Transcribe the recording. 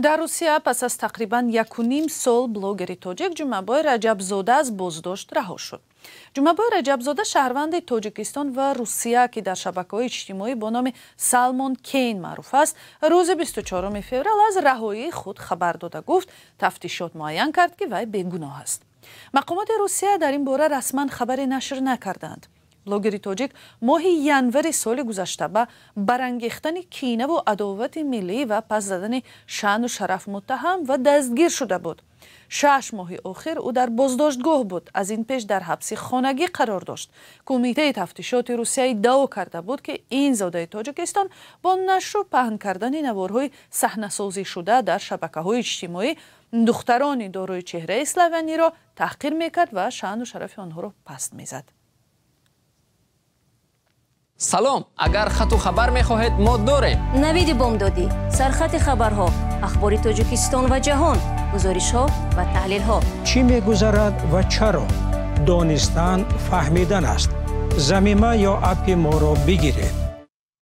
در روسیه پس از تقریباً 1.5 سال بلوگری تاجیک جمعه‌بای رجبزاده از بازداشت رها شد. جمعه‌بای رجبزاده شهروند تاجیکستان و روسیه که در شبکه‌های اجتماعی با نام سالمون کین معروف است، روز 24 فوریه از رهایی خود خبر داده گفت تفتیشات معین کرد که وی بیگناه است. مقامات روسیه در این باره رسما خبری نشر نکردند. بلوگری تاجیک ماه ینور سال گذشته به برانگیختن کینه و عداوت ملی و پس زدن شأن و شرف متهم و دستگیر شده بود. 6 ماه آخر او در بازداشتگاه بود. از این پیش در حبس خانگی قرار داشت. کمیته تفتیشات روسیه ادعا کرده بود که این زاده تاجیکستان با نشر و پهن کردن نوارهای صحنه‌سازی شده در شبکه‌های اجتماعی دختران دارای چهره اسلوونی را تحقیر میکرد و شأن و شرف آنها را پست میزد. سلام، اگر خط و خبر میخواهید ما داریم. نوید بامدادی، سرخط خبرها، اخبار تاجیکستان و جهان، گزارش‌ها و تحلیل‌ها. چی می‌گذرد و چرا؟ دانستن فهمیدن است. ضمیمه یا اپ ما را بگیرید.